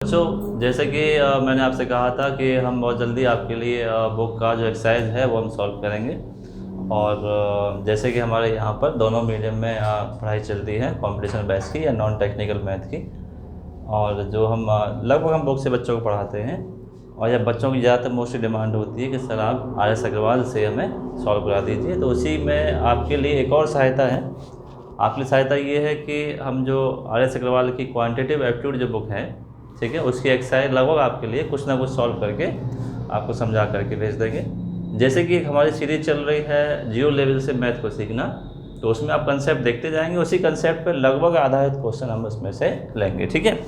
बच्चों, जैसे कि मैंने आपसे कहा था कि हम बहुत जल्दी आपके लिए बुक का जो एक्सरसाइज है वो हम सॉल्व करेंगे। और जैसे कि हमारे यहाँ पर दोनों मीडियम में पढ़ाई चलती है, कंपटीशन बैच की या नॉन टेक्निकल मैथ की। और जो हम लगभग हम बुक से बच्चों को पढ़ाते हैं। और यह बच्चों की ज़्यादातर मोस्टली डिमांड होती है कि सर आप RS अग्रवाल से हमें सॉल्व करा दीजिए। तो उसी में आपके लिए एक और सहायता है। आपकी सहायता ये है कि हम जो RS अग्रवाल की क्वांटिटेटिव एप्टीट्यूड जो बुक है, ठीक है, उसकी एक्सरसाइज लगभग आपके लिए कुछ ना कुछ सॉल्व करके आपको समझा करके भेज देंगे। जैसे कि हमारी सीरीज चल रही है जीरो लेवल से मैथ को सीखना, तो उसमें आप कंसेप्ट देखते जाएंगे, उसी कंसेप्ट पर लगभग आधारित क्वेश्चन हम उसमें से लेंगे। ठीक है,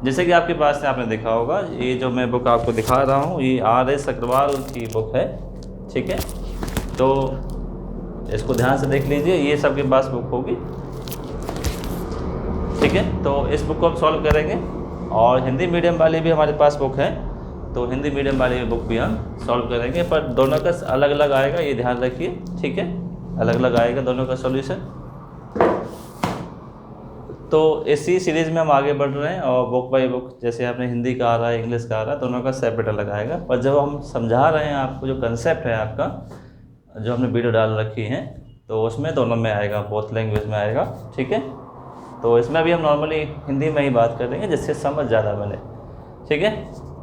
जैसे कि आपके पास से आपने देखा होगा, ये जो मैं बुक आपको दिखा रहा हूँ ये RS अग्रवाल की बुक है। ठीक है, तो इसको ध्यान से देख लीजिए, ये सबके पास बुक होगी। ठीक है, तो इस बुक को हम सॉल्व करेंगे। और हिंदी मीडियम वाली भी हमारे पास बुक है, तो हिंदी मीडियम वाली बुक भी हम सॉल्व करेंगे, पर दोनों का अलग अलग आएगा, ये ध्यान रखिए। ठीक है, अलग अलग आएगा दोनों का सॉल्यूशन। तो इसी सीरीज़ में हम आगे बढ़ रहे हैं, और बुक बाई बुक जैसे आपने हिंदी का आ रहा है, इंग्लिश का आ रहा है, दोनों का सेपरेट अलग आएगा। पर जब हम समझा रहे हैं आपको, जो कंसेप्ट है आपका, जो हमने वीडियो डाल रखी है, तो उसमें दोनों में आएगा, बोथ लैंग्वेज में आएगा। ठीक है, तो इसमें अभी हम नॉर्मली हिंदी में ही बात करेंगे जिससे समझ ज़्यादा मिले। ठीक है,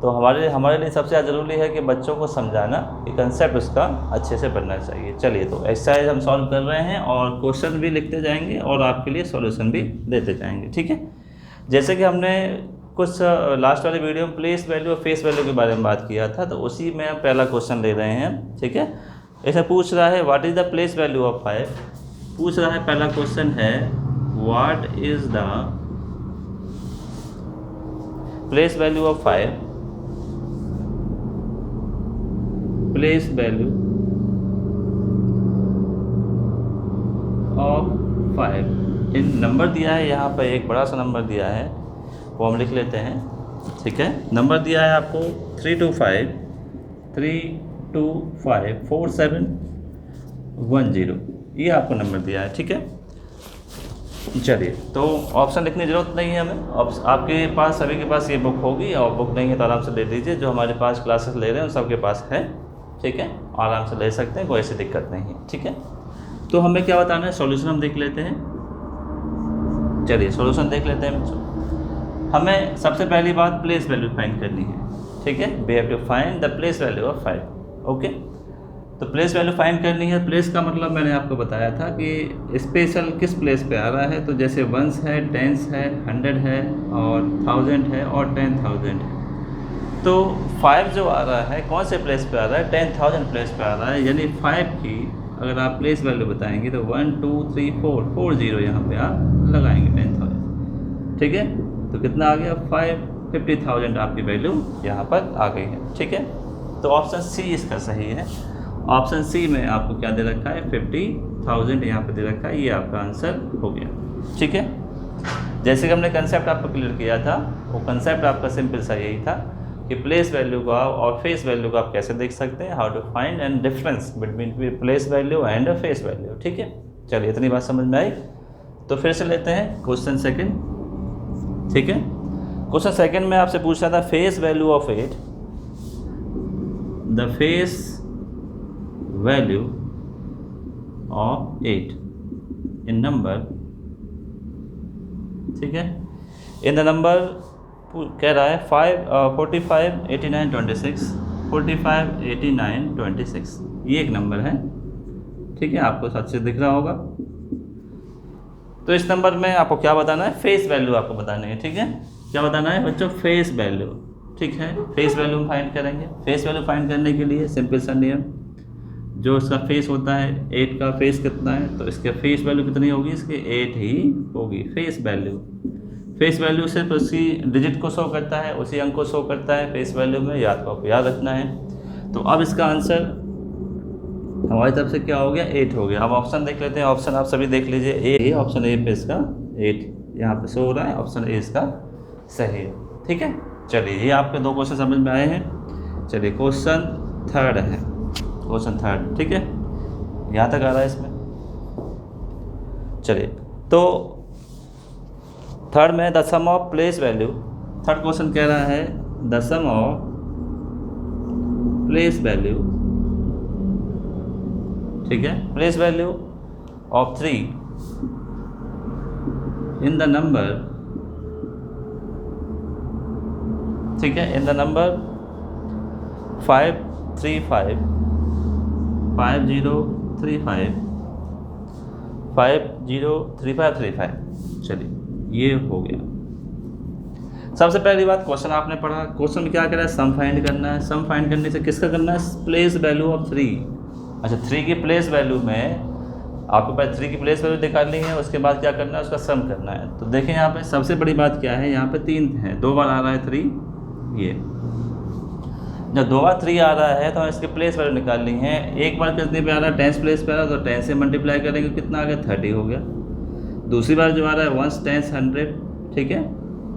तो हमारे लिए सबसे ज़्यादा ज़रूरी है कि बच्चों को समझाना, कि कंसेप्ट उसका अच्छे से बनना चाहिए। चलिए, तो एक्सरसाइज हम सॉल्व कर रहे हैं और क्वेश्चन भी लिखते जाएंगे और आपके लिए सॉल्यूशन भी देते जाएंगे। ठीक है, जैसे कि हमने कुछ लास्ट वाले वीडियो में प्लेस वैल्यू और फेस वैल्यू के बारे में बात किया था, तो उसी में हम पहला क्वेश्चन ले रहे हैं। ठीक है, ऐसा पूछ रहा है what is the place value of 5। पूछ रहा है, पहला क्वेश्चन है what is the place value of 5। Place value of 5 in number दिया है, यहाँ पर एक बड़ा सा नंबर दिया है, वो हम लिख लेते हैं। ठीक है, नंबर दिया है आपको 325 4710, ये आपको नंबर दिया है। ठीक है, चलिए, तो ऑप्शन लिखने की ज़रूरत नहीं है हमें। आपके पास सभी के पास ये बुक होगी, और बुक नहीं है तो आराम से ले लीजिए। जो हमारे पास क्लासेस ले रहे हैं उन सबके पास है। ठीक है, आराम से ले सकते हैं, कोई ऐसी दिक्कत नहीं है। ठीक है, तो हमें क्या बताना है, सॉल्यूशन हम देख लेते हैं। चलिए, सॉल्यूशन देख लेते हैं बच्चों। हमें सबसे पहली बात प्लेस वैल्यू फाइंड करनी है। ठीक है, we have to find the place value of 5। Okay, तो प्लेस वैल्यू फाइंड करनी है। प्लेस का मतलब मैंने आपको बताया था कि स्पेशल किस प्लेस पे आ रहा है। तो जैसे वंस है, टेंस है, 100 है, और 1000 है, और 10,000 है। तो 5 जो आ रहा है कौन से प्लेस पे आ रहा है, 10,000 प्लेस पे आ रहा है। यानी 5 की अगर आप प्लेस वैल्यू बताएंगे तो 1 2 3 4 4 0 यहाँ पे आप लगाएंगे 10,000। ठीक है, तो कितना आ गया, 50,000 आपकी वैल्यू यहाँ पर आ गई है। ठीक है, तो ऑप्शन सी इसका सही है। ऑप्शन सी में आपको क्या दे रखा है, 50,000 यहाँ पे दे रखा है, ये आपका आंसर हो गया। ठीक है, जैसे कि हमने कंसेप्ट आपको क्लियर किया था, वो कंसेप्ट आपका सिंपल सा यही था कि प्लेस वैल्यू को और फेस वैल्यू को आप कैसे देख सकते हैं, how to find and difference between place value and face value. ठीक है, चलिए, इतनी बात समझ में आई। तो फिर से लेते हैं क्वेश्चन सेकंड। ठीक है, क्वेश्चन सेकंड में आपसे पूछ रहा था face value of 8, the face value of 8 in number. ठीक है, इन द नंबर कह रहा है 45 89 26, 45 89 26, ये एक नंबर है। ठीक है, आपको अच्छे से दिख रहा होगा। तो इस नंबर में आपको क्या बताना है, फेस वैल्यू आपको बतानी है। ठीक है, क्या बताना है बच्चों, फेस वैल्यू। ठीक है, फेस वैल्यू हम फाइंड करेंगे। फेस वैल्यू फाइंड करने के लिए सिंपल सा नियम, जो इसका फेस होता है 8 का फेस कितना है, तो इसके फेस वैल्यू कितनी होगी, इसके 8 ही होगी फेस वैल्यू। फेस वैल्यू सिर्फ उसी डिजिट को शो करता है, उसी अंक को शो करता है फेस वैल्यू में, याद को आपको याद रखना है। तो अब इसका आंसर हमारी तरफ से क्या हो गया, 8 हो गया। अब ऑप्शन देख लेते हैं। ऑप्शन आप सभी देख लीजिए, ए, ऑप्शन ए पे इसका 8 यहाँ पे शो हो रहा है, ऑप्शन ए इसका सही है। ठीक है, चलिए, ये आपके दो क्वेश्चन समझ में आए हैं। चलिए, क्वेश्चन थर्ड है, क्वेश्चन थर्ड। ठीक है, यहाँ तक आ रहा है इसमें। चलिए, तो थर्ड में the sum of place value third question कह रहा है the sum of place value, ठीक है, place value of 3 in the number, ठीक है, इन द नंबर 535 5035 503535। चलिए ये हो गया। सबसे पहली बात क्वेश्चन आपने पढ़ा, क्वेश्चन में क्या कह रहा है, सम फाइंड करना है। सम फाइंड करने से किसका करना है, प्लेस वैल्यू ऑफ 3। अच्छा 3 की प्लेस वैल्यू में आपको पहले 3 की प्लेस वैल्यू निकालनी है, उसके बाद क्या करना है, उसका सम करना है। तो देखें यहाँ पे सबसे बड़ी बात क्या है, यहाँ पे 3 है, 2 बार आ रहा है 3, ये जब 2 बार 3 आ रहा है तो इसकी प्लेस वैल्यू निकालनी है। एक बार कितने पे आ रहा है, 10 प्लेस पे आ रहा है, तो 10 से मल्टीप्लाई करेंगे कितना आ गया, 30 हो गया। दूसरी बार जो आ रहा है 1 10 100, ठीक है,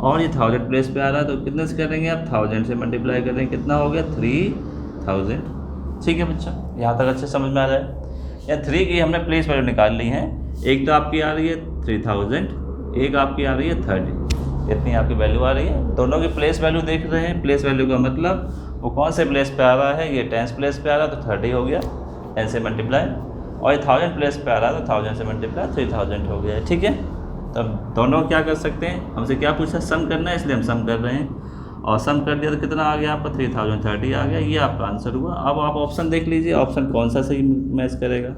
और ये 1000 प्लेस पे आ रहा है, तो कितने से करेंगे आप, 1000 से मल्टीप्लाई करेंगे, कितना हो गया, 3000। ठीक है बच्चा, यहाँ तक अच्छे समझ में आ रहा है। या 3 की हमने प्लेस वैल्यू निकाल ली है, एक तो आपकी आ रही है 3000, एक आपकी आ रही है 30, इतनी आपकी वैल्यू आ रही है। दोनों की प्लेस वैल्यू देख रहे हैं, प्लेस वैल्यू का मतलब वो कौन से प्लेस पे आ रहा है, ये 10 प्लेस पे आ रहा है तो 30 हो गया, 10 से मल्टीप्लाई, और ये 1000 प्लेस पे आ रहा है तो 1000 से मल्टीप्लाई 3000 हो गया, ठीक है। तब दोनों क्या कर सकते हैं, हमसे क्या पूछा, सम करना है, इसलिए हम सम कर रहे हैं, और सम कर दिया तो कितना आ गया आपका, 3030 आ गया, ये आपका आंसर हुआ। अब आप ऑप्शन देख लीजिए, ऑप्शन कौन सा सही मैच करेगा।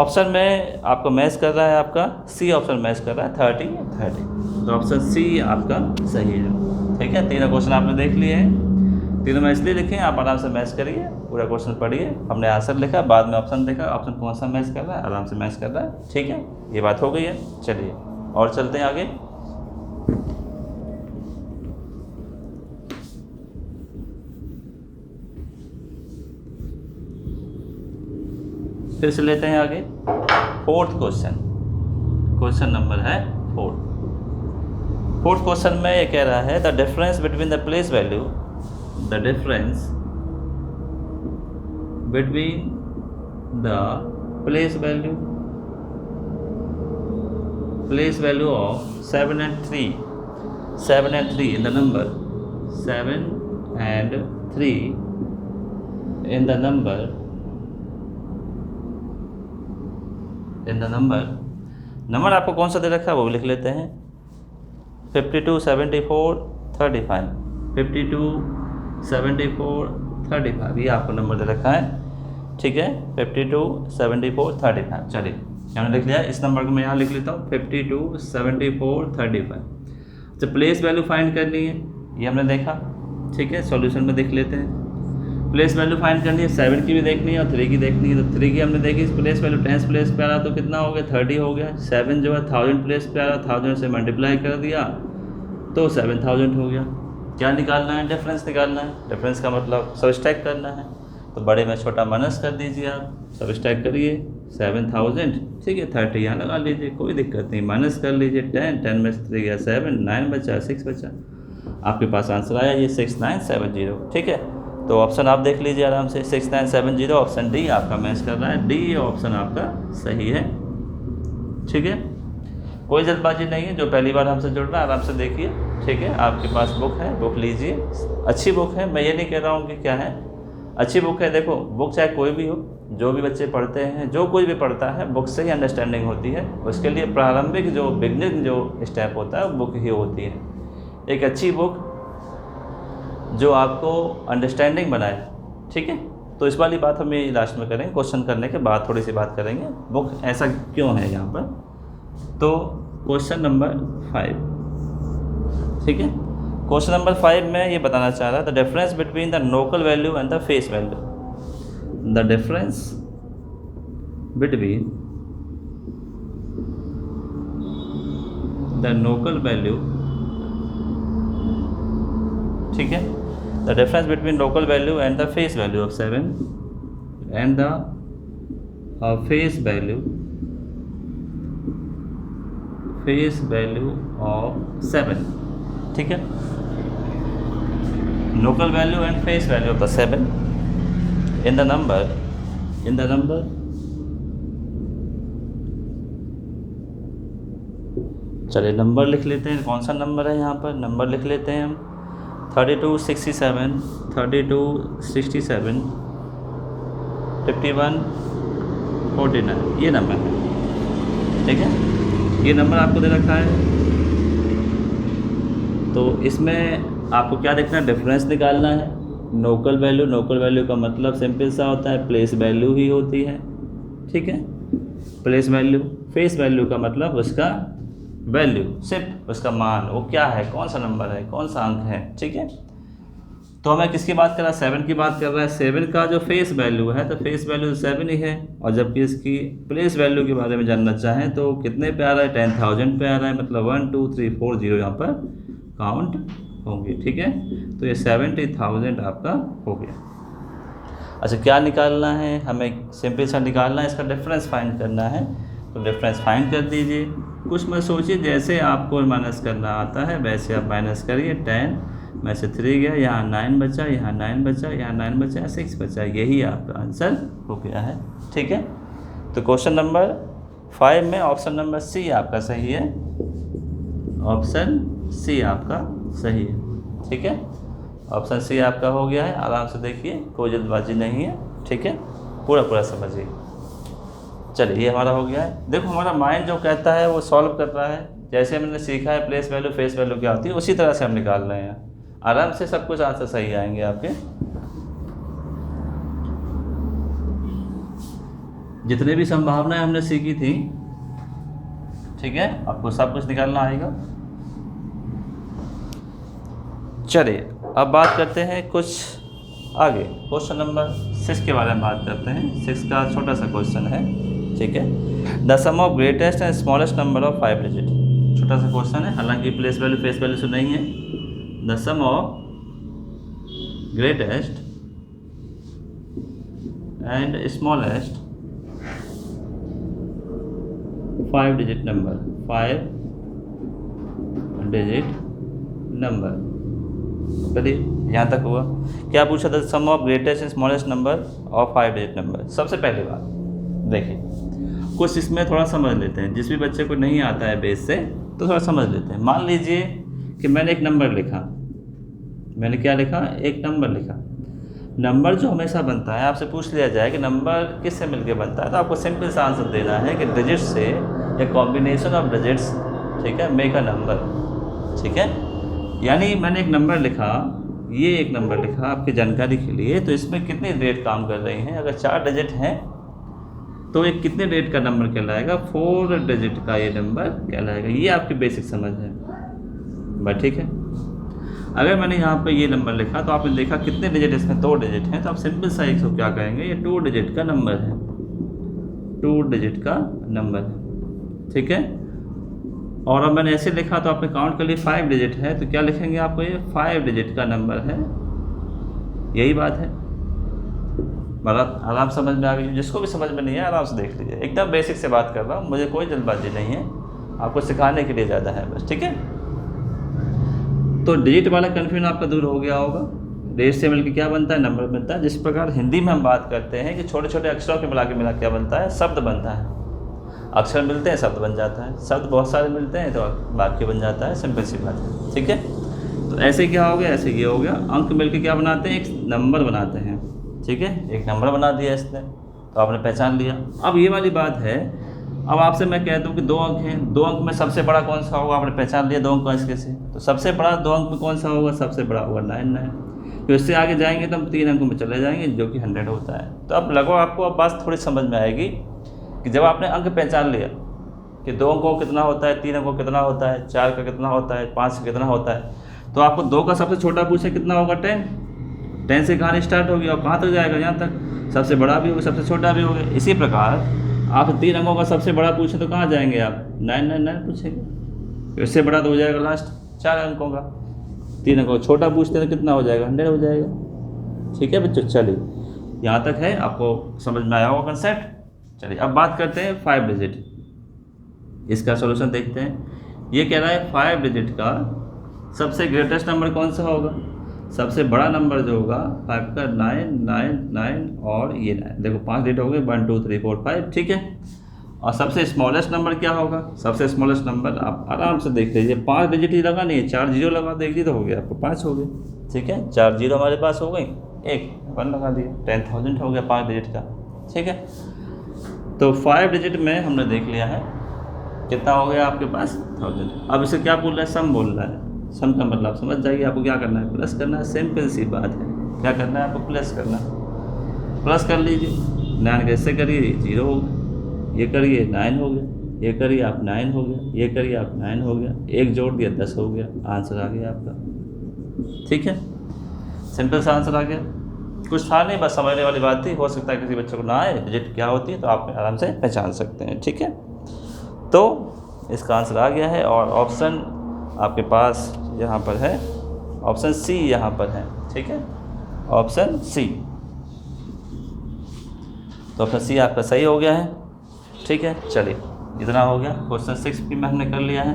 ऑप्शन में आपको मैच कर रहा है, आपका सी ऑप्शन मैच कर रहा है, 30, तो ऑप्शन सी आपका सही है, ठीक है। तीनों क्वेश्चन आपने देख लिए हैं, तीनों में इसलिए लिखे, आप आराम से मैच करिए, पूरा क्वेश्चन पढ़िए, हमने आंसर लिखा, बाद में ऑप्शन देखा, ऑप्शन कौन सा मैच कर रहा है, आराम से मैच कर रहा है, ठीक है, ये बात हो गई है। चलिए और चलते हैं आगे। फिर से लेते हैं आगे, फोर्थ क्वेश्चन, क्वेश्चन नंबर है फोर्थ क्वेश्चन में ये कह रहा है the difference between the place value, the difference between the place value of 7 and 3 in the number 7 and 3 in the number number आपको कौन सा दे रखा है वो लिख लेते हैं, 52 74 35 52 74 35, ये आपको नंबर दे रखा है, ठीक है, 52 74 35। चलिए मैंने लिख लिया, इस नंबर को मैं यहाँ लिख लेता हूँ, 52 74 35। जब प्लेस वैल्यू फाइंड करनी है, ये हमने देखा, ठीक है, सॉल्यूशन में देख लेते हैं। प्लेस वैल्यू फाइंड करनी है, 7 की भी देखनी है और 3 की देखनी है। तो 3 की हमने देखी, प्लेस वैल्यू 10 प्लेस पे आ रहा तो कितना हो गया, 30 हो गया। 7 जो है 1000 प्लेस पे आ रहा, 1000 से मल्टीप्लाई कर दिया तो 7000 हो गया। क्या निकालना है, डिफरेंस निकालना है। डिफरेंस का मतलब सब स्टैक करना है, तो बड़े में छोटा माइनस कर दीजिए, आप सब स्टैक करिए, 7000, ठीक है, 30 यहाँ लगा लीजिए, कोई दिक्कत नहीं, माइनस कर लीजिए, 10 में से 3 गया 7, 9 बचा, 6 बचा, आपके पास आंसर आया ये 6970, ठीक है। तो ऑप्शन आप देख लीजिए आराम से, 6970, ऑप्शन डी आपका मैच कर रहा है, डी ऑप्शन आपका सही है, ठीक है। कोई जल्दबाजी नहीं है, जो पहली बार हमसे जुड़ रहा है आराम से देखिए, ठीक है। आपके पास बुक है, बुक लीजिए, अच्छी बुक है, मैं ये नहीं कह रहा हूँ कि क्या है, अच्छी बुक है। देखो बुक चाहे कोई भी हो, जो भी बच्चे पढ़ते हैं, जो कोई भी पढ़ता है, बुक से ही अंडरस्टैंडिंग होती है। उसके लिए प्रारंभिक जो बिगनिंग जो स्टेप होता है वो बुक ही होती है। एक अच्छी बुक जो आपको अंडरस्टैंडिंग बनाए, ठीक है। तो इस वाली बात हम ये लास्ट में करेंगे, क्वेश्चन करने के बाद थोड़ी सी बात करेंगे, बुक ऐसा क्यों है यहाँ पर। तो क्वेश्चन नंबर 5, ठीक है, क्वेश्चन नंबर 5 में ये बताना चाह रहा है the difference between the local value and the face value, the difference between the local value, ठीक है, the difference between local value and the face value of 7 and the face value of 7, ठीक है, local value and face value of the 7 in the number 3 चलिए number लिख लेते हैं, कौन सा नंबर है यहाँ पर, नंबर लिख लेते हैं हम 3267, 3267, 5149, ये नंबर है। ठीक है, ये नंबर आपको दे रखा है। तो इसमें आपको क्या देखना है, डिफरेंस निकालना है। लोकल वैल्यू, लोकल वैल्यू का मतलब सिंपल सा होता है प्लेस वैल्यू ही होती है। ठीक है, प्लेस वैल्यू। फेस वैल्यू का मतलब उसका वैल्यू, सिर्फ उसका मान, वो क्या है, कौन सा नंबर है, कौन सा अंक है। ठीक है, तो हमें किसकी बात कर रहा है, 7 की बात कर रहा है। 7 का जो फेस वैल्यू है तो फेस वैल्यू 7 ही है, और जबकि इसकी प्लेस वैल्यू के बारे में जानना चाहें तो कितने पे आ रहा है, 10,000 पे आ रहा है, मतलब 1 2 3 4 0 यहाँ पर काउंट होंगे। ठीक है, तो ये 70,000 आपका हो गया। अच्छा, क्या निकालना है हमें, सिंपल सा निकालना है, इसका डिफरेंस फाइंड करना है। तो डिफरेंस फाइंड कर दीजिए। कुछ मत सोचिए, जैसे आपको माइनस करना आता है वैसे आप माइनस करिए। 10 में से 3 गया, यहाँ 9 बचा, यहाँ 9 बचा, यहाँ 9 बचा, 6 बचा, यही आपका आंसर हो गया है। ठीक है, तो क्वेश्चन नंबर 5 में ऑप्शन नंबर सी आपका सही है, ऑप्शन सी आपका सही है। ठीक है, ऑप्शन सी आपका हो गया है। आराम से देखिए, कोई जल्दबाजी नहीं है। ठीक है, पूरा पूरा समझिए। चलिए, ये हमारा हो गया है। देखो, हमारा माइंड जो कहता है वो सॉल्व कर रहा है। जैसे हमने सीखा है प्लेस वैल्यू फेस वैल्यू क्या होती है, उसी तरह से हम निकाल रहे हैं। आराम से सब कुछ आंसर सही आएंगे आपके। जितने भी संभावनाएं हमने सीखी थी, ठीक है, आपको सब कुछ निकालना आएगा। चलिए, अब बात करते हैं कुछ आगे। क्वेश्चन नंबर 6 के बारे में बात करते हैं। 6 का छोटा सा क्वेश्चन है। ठीक है, the sum of greatest and smallest number of 5 digit. छोटा सा क्वेश्चन है, हालांकि प्लेस वैल्यू फेस वैल्यू से नहीं है। The sum of greatest and smallest 5 digit number, 5 digit number. चलिए, यहाँ तक हुआ। क्या पूछा था, sum of greatest and smallest number of 5 digit number. सबसे पहली बात देखिए, कुछ इसमें थोड़ा समझ लेते हैं। जिस भी बच्चे को नहीं आता है बेस से तो थोड़ा समझ लेते हैं। मान लीजिए कि मैंने एक नंबर लिखा, मैंने क्या लिखा, एक नंबर लिखा। नंबर जो हमेशा बनता है, आपसे पूछ लिया जाए कि नंबर किससे मिलके बनता है, तो आपको सिंपल सा आंसर देना है कि डिजिट से या कॉम्बिनेशन ऑफ डिजिट्स, ठीक है, मेक अ नंबर। ठीक है, यानी मैंने एक नंबर लिखा, ये एक नंबर लिखा आपकी जानकारी के लिए, तो इसमें कितने डिजिट काम कर रही हैं। अगर 4 डिजिट हैं तो ये कितने डिजिट का नंबर कहलाएगा, 4 डिजिट का ये नंबर कहलाएगा। ये आपकी बेसिक समझ है बस। ठीक है, अगर मैंने यहाँ पे ये नंबर लिखा तो आपने देखा कितने डिजिट, इसमें 2 डिजिट हैं, तो आप सिंपल सा इसको क्या कहेंगे, ये 2 डिजिट का नंबर है, 2 डिजिट का नंबर है। ठीक है, और अब मैंने ऐसे लिखा तो आपने काउंट कर लिया 5 डिजिट है, तो क्या लिखेंगे आपको, ये 5 डिजिट का नंबर है। यही बात है। बड़ा आराम समझ में आ गई। जिसको भी समझ में नहीं है आराम से देख लीजिए। एकदम बेसिक से बात कर रहा हूँ, मुझे कोई जल्दबाजी नहीं है, आपको सिखाने के लिए ज़्यादा है बस। ठीक है, तो डिजिट वाला कन्फ्यूजन आपका दूर हो गया होगा। डिजिट से मिलकर क्या बनता है, नंबर बनता है। जिस प्रकार हिंदी में हम बात करते हैं कि छोटे छोटे अक्षरों के मिला के मिला क्या बनता है, शब्द बनता है। अक्षर मिलते हैं शब्द बन जाता है, शब्द बहुत सारे मिलते हैं तो वाक्य बन जाता है। सिंपल सी बात है। ठीक है, तो ऐसे क्या हो गया, ऐसे ये हो गया। अंक मिलकर क्या बनाते हैं, एक नंबर बनाते हैं। ठीक है, एक नंबर बना दिया इसने, तो आपने पहचान लिया। अब ये वाली बात है, अब आपसे मैं कह दूं कि 2 अंक हैं, 2 अंक में सबसे बड़ा कौन सा होगा, आपने पहचान लिया 2 अंक का इसके से, तो सबसे बड़ा 2 अंक में कौन सा होगा, सबसे बड़ा होगा 9। तो इससे आगे जाएंगे तो हम 3 अंकों में चले जाएंगे जो कि 100 होता है। तो अब लगो आपको अब बात थोड़ी समझ में आएगी कि जब आपने अंक पहचान लिया कि 2 अंकों का कितना होता है, 3 अंकों का कितना होता है, 4 का कितना होता है, 5 का कितना होता है, तो आपको 2 का सबसे छोटा पूछे कितना होगा, 10 से कहानी स्टार्ट होगी और कहाँ तक जाएगा, यहाँ तक। सबसे बड़ा भी होगा, सबसे छोटा भी होगा। इसी प्रकार आप 3 अंकों का सबसे बड़ा पूछें तो कहाँ जाएंगे आप, 999 पूछेंगे। इससे बड़ा तो हो जाएगा लास्ट 4 अंकों का। 3 अंकों का छोटा पूछते हैं तो कितना हो जाएगा, 100 हो जाएगा। ठीक है बच्चों, चलिए यहाँ तक है, आपको समझ में आया होगा कंसेप्ट। चलिए अब बात करते हैं 5 डिजिट, इसका सॉल्यूशन देखते हैं। ये कह रहा है 5 डिजिट का सबसे ग्रेटेस्ट नंबर कौन सा होगा, सबसे बड़ा नंबर जो होगा 5 का 9 9 9 और ये 9। देखो 5 डिजिट हो गए, 1 2 3 4 5। ठीक है, और सबसे स्मॉलेस्ट नंबर क्या होगा? सबसे स्मॉलेस्ट नंबर आप आराम से देख लीजिए, 5 डिजिट ही लगा नहीं है, 4 जीरो लगा देखिए तो हो गया आपको 5 हो गए। ठीक है, 4 जीरो हमारे पास हो गई, एक 1 लगा दिया, 10,000 हो गया 5 डिजिट का। ठीक है, तो 5 डिजिट में हमने देख लिया है कितना हो गया आपके पास 1000। अब इसे क्या बोल रहा है? सम बोल रहा है। सम का मतलब समझ जाइए, आपको क्या करना है? प्लस करना है, सिंपल सी बात है। क्या करना है आपको? प्लस करना है। प्लस कर लीजिए, 9 कैसे करिए? 0 हो गया, ये करिए 9 हो गया, ये करिए आप 9 हो गया, ये करिए आप 9 हो गया, एक जोड़ दिया 10 हो गया, आंसर आ गया आपका। ठीक है, सिंपल सा आंसर आ गया, कुछ था नहीं, बस समझने वाली बात थी। हो सकता है किसी बच्चे को ना आए डिजिट क्या होती है, तो आप आराम से पहचान सकते हैं। ठीक है, तो इसका आंसर आ गया है और ऑप्शन आपके पास यहाँ पर है, ऑप्शन सी यहाँ पर है। ठीक है, ऑप्शन सी, तो ऑप्शन सी आपका सही हो गया है। ठीक है, चलिए इतना हो गया। क्वेश्चन 6 भी हमने कर लिया है।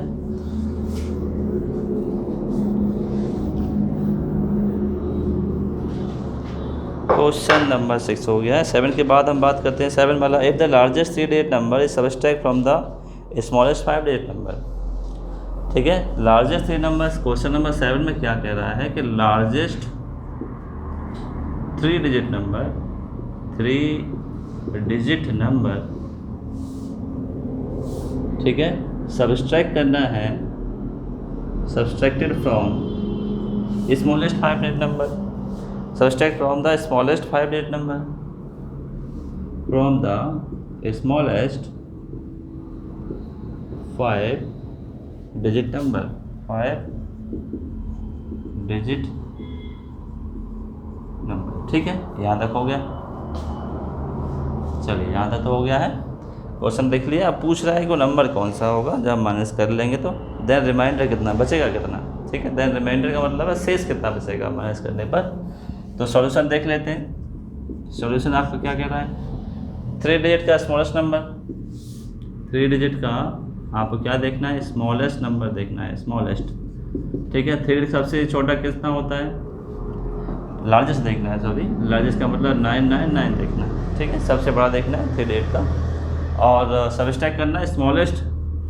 क्वेश्चन नंबर 6 हो गया है। 7 के बाद हम बात करते हैं 7 वाला। If the largest 3 digit number is subtract from the smallest 5 digit number. ठीक है, लार्जेस्ट 3 नंबर, क्वेश्चन नंबर 7 में क्या कह रहा है कि largest 3 digit number, 3 digit number, ठीक है, सब्सट्रैक्ट करना है, subtracted from smallest 5 digit number, subtract from the smallest 5 digit number, from the smallest 5 digit number, 5 digit number. ठीक है, यहाँ तक हो गया। चलिए यहाँ तक तो हो गया है। क्वेश्चन देख लिया। अब पूछ रहा है कि वो नंबर कौन सा होगा जब हम माइनस कर लेंगे तो देन रिमाइंडर कितना बचेगा, कितना। ठीक है, देन रिमाइंडर का मतलब है शेष कितना बचेगा माइनस करने पर। तो सॉल्यूशन देख लेते हैं। सॉल्यूशन आपका क्या कह रहा है? 3 डिजिट का स्मॉलेस्ट नंबर, 3 डिजिट का आपको क्या देखना है? स्मॉलेस्ट नंबर देखना है, स्मॉलेस्ट। ठीक है, 3 डिजिट सबसे छोटा कितना होता है? लार्जेस्ट देखना है, सॉरी लार्जेस्ट का मतलब 999 देखना है। ठीक है, सबसे बड़ा देखना है 3 डिजिट का, और सब्सट्रैक्ट करना है smallest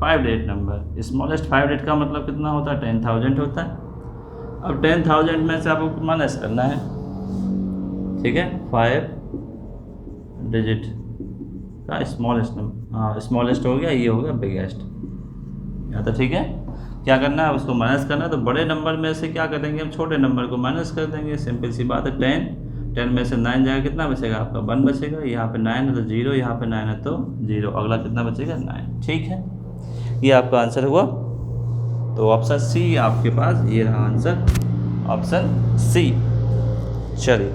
5 digit number. Smallest 5 digit का मतलब कितना होता है? 10,000 होता है। अब 10,000 में से आपको माइनस करना है। ठीक है, 5 डिजिट का स्मॉलेस्ट नंबर, हाँ स्मॉलेस्ट हो गया, ये हो गया बिगेस्ट। या तो ठीक है, क्या करना है? उसको माइनस करना है। तो बड़े नंबर में से क्या करेंगे हम? छोटे नंबर को माइनस कर देंगे, सिंपल सी बात है। 10 में से 9 जाएगा, कितना बचेगा आपका? 1 बचेगा। यहाँ पे 9 है तो 0, यहाँ पे 9 है तो 0, अगला कितना बचेगा? 9। ठीक है, ये आपका आंसर हुआ। तो ऑप्शन सी आपके पास ये रहा आंसर, ऑप्शन सी। चलिए,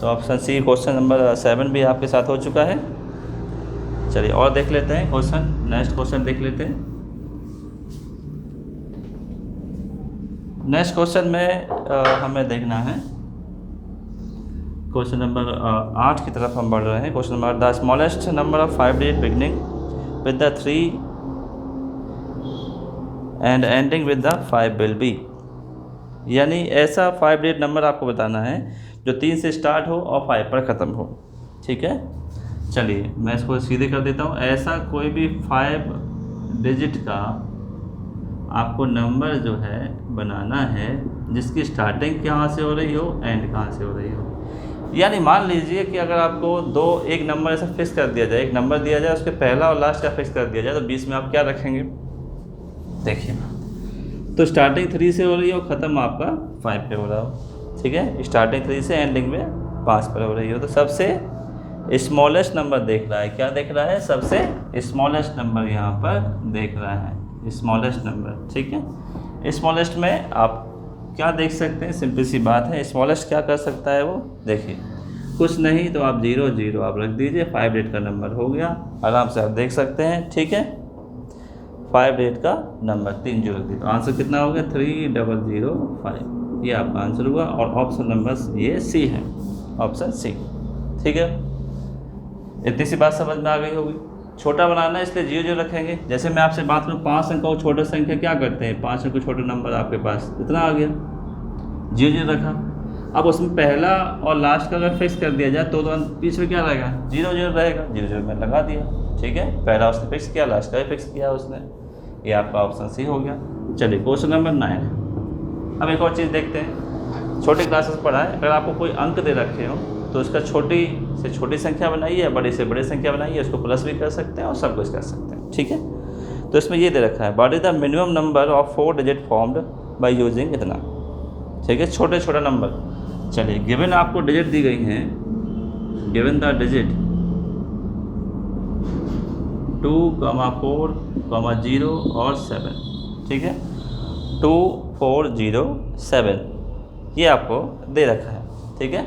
तो ऑप्शन सी क्वेश्चन नंबर 7 भी आपके साथ हो चुका है। चलिए और देख लेते हैं क्वेश्चन, नेक्स्ट क्वेश्चन देख लेते हैं। नेक्स्ट क्वेश्चन में हमें देखना है क्वेश्चन नंबर 8 की तरफ हम बढ़ रहे हैं। Question number, the smallest number of 5 digit beginning with the 3 and ending with the 5 will be. यानी ऐसा 5 डिजिट नंबर आपको बताना है जो 3 से स्टार्ट हो और 5 पर ख़त्म हो। ठीक है, चलिए मैं इसको सीधे कर देता हूँ। ऐसा कोई भी 5 डिजिट का आपको नंबर जो है बनाना है जिसकी स्टार्टिंग कहाँ से हो रही हो, एंड कहाँ से हो रही हो। यानी मान लीजिए कि अगर आपको एक नंबर ऐसा फिक्स कर दिया जाए, एक नंबर दिया जाए, उसके पहला और लास्ट का फिक्स कर दिया जाए, तो बीच में आप क्या रखेंगे? देखिए, तो स्टार्टिंग 3 से हो रही हो, ख़त्म आपका 5 पे हो रहा हो। ठीक है, स्टार्टिंग 3 से एंडिंग में 5 पर हो रही हो, तो सबसे स्मॉलेस्ट नंबर देख रहा है। क्या देख रहा है? सबसे स्मॉलेस्ट नंबर यहाँ पर देख रहा है, स्मॉलेस्ट नंबर। ठीक है, स्मॉलेस्ट में आप क्या देख सकते हैं? सिंपल सी बात है, स्मॉलेस्ट क्या कर सकता है वो? देखिए, कुछ नहीं तो आप 0 0 आप रख दीजिए, 5 डिजिट का नंबर हो गया, आराम से आप देख सकते हैं। ठीक है, 5 डिजिट का नंबर 3 0 रख दिए, तो आंसर कितना हो गया? 3005। ये आपका आंसर हुआ, और ऑप्शन नंबर ये सी है, ऑप्शन सी। ठीक है, इतनी सी बात समझ में आ गई होगी। छोटा बनाना है इसलिए 0 0 रखेंगे। जैसे मैं आपसे बात करूँ 5 अंक और छोटे संख्या क्या करते हैं? 5 अंक छोटे नंबर आपके पास इतना आ गया, 0 0 रखा। अब उसमें पहला और लास्ट का अगर फिक्स कर दिया जाए तो बीच में क्या रहेगा, 0 0 रहेगा, 0 0 मैंने लगा दिया, ठीक है। पहला उसने फिक्स किया, लास्ट का भी फिक्स किया उसने, ये आपका ऑप्शन सी हो गया। चलिए क्वेश्चन नंबर 9। अब एक और चीज़ देखते हैं, छोटे क्लासेस पढ़ा है, अगर आपको कोई अंक दे रखे हो तो उसका छोटी से छोटी संख्या बनाइए, बड़ी से बड़ी संख्या बनाइए, उसको प्लस भी कर सकते हैं और सब कुछ कर सकते हैं, ठीक है। तो इसमें ये दे रखा है, what is the minimum number of 4 digit formed by using इतना, ठीक है, छोटे छोटा नंबर। चलिए गिवन आपको डिजिट दी गई हैं, गिवन द डिजिट 2, 4, 0 और 7, ठीक है, 2 4 0 7 ये आपको दे रखा है, ठीक है।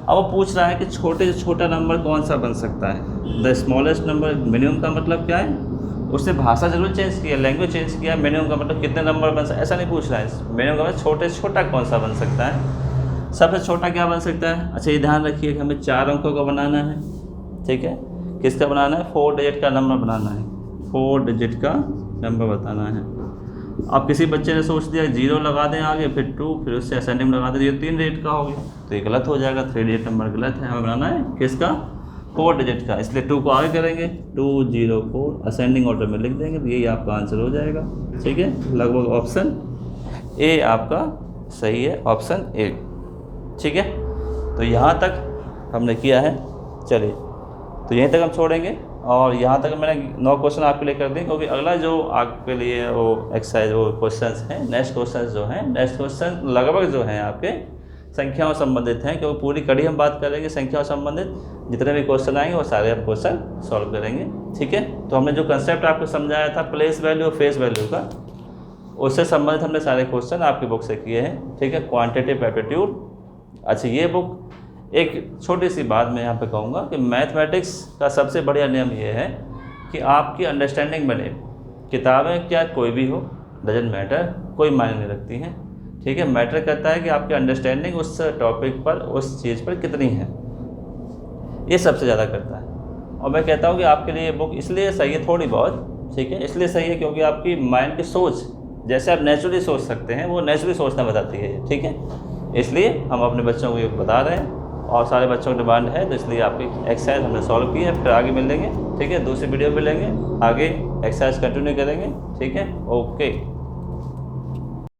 अब वो पूछ रहा है कि छोटे से छोटा नंबर कौन सा बन सकता है, द स्मॉलेस्ट नंबर। मिनिमम का मतलब क्या है, उसने भाषा जरूर चेंज किया, लैंग्वेज चेंज किया, मिनिमम का मतलब कितने नंबर बन सकता, ऐसा नहीं पूछ रहा है। मिनिमम का मतलब छोटे से छोटा कौन सा बन सकता है, सबसे छोटा क्या बन सकता है। अच्छा ये ध्यान रखिए कि हमें 4 अंकों का बनाना है, ठीक है, किसका बनाना है, 4 डिजिट का नंबर बनाना है, 4 डिजिट का नंबर बताना है। अब किसी बच्चे ने सोच दिया 0 लगा दें आगे, फिर 2, फिर उससे असेंडिंग लगा दें, ये 3 डिजिट का हो गया, तो ये गलत हो जाएगा, 3 डिजिट नंबर गलत है। हमें बनाना है किसका, 4 डिजिट का, इसलिए 2 को आगे करेंगे, 2 0 4 असेंडिंग ऑर्डर में लिख देंगे, तो यही आपका आंसर हो जाएगा, ठीक है। लगभग ऑप्शन ए आपका सही है, ऑप्शन ए, ठीक है। तो यहाँ तक हमने किया है। चलिए तो यहीं तक हम छोड़ेंगे और यहाँ तक मैंने 9 क्वेश्चन आपके लिए कर दिए, क्योंकि अगला जो आपके लिए वो एक्सरसाइज वो क्वेश्चंस हैं, नेक्स्ट क्वेश्चन जो हैं, नेक्स्ट क्वेश्चन लगभग जो हैं आपके संख्याओं संबंधित हैं, क्योंकि पूरी कड़ी हम बात करेंगे संख्याओं संबंधित। जितने भी क्वेश्चन आएंगे वो सारे हम क्वेश्चन सॉल्व करेंगे, ठीक है। तो हमने जो कंसेप्ट आपको समझाया था प्लेस वैल्यू और फेस वैल्यू का, उससे संबंधित हमने सारे क्वेश्चन आपकी बुक से किए हैं, ठीक है, क्वान्टिटेटिव एप्टीट्यूड। अच्छा ये बुक, एक छोटी सी बात मैं यहाँ पे कहूँगा कि मैथमेटिक्स का सबसे बढ़िया नियम ये है कि आपकी अंडरस्टैंडिंग बने। किताबें क्या कोई भी हो, डजंट मैटर, कोई मायने नहीं रखती हैं, ठीक है। मैटर करता है कि आपकी अंडरस्टैंडिंग उस टॉपिक पर, उस चीज़ पर कितनी है, ये सबसे ज़्यादा करता है। और मैं कहता हूँ कि आपके लिए ये बुक इसलिए सही है थोड़ी बहुत, ठीक है, इसलिए सही है क्योंकि आपकी माइंड की सोच, जैसे आप नेचुरली सोच सकते हैं, वो नेचुरली सोचना बताती है, ठीक है। इसलिए हम अपने बच्चों को ये बता रहे हैं और सारे बच्चों की डिमांड है, तो इसलिए आपकी एक्सरसाइज हमने सॉल्व की है। फिर आगे मिलेंगे, ठीक है, दूसरी वीडियो में मिलेंगे, आगे एक्सरसाइज कंटिन्यू करेंगे, ठीक है, ओके।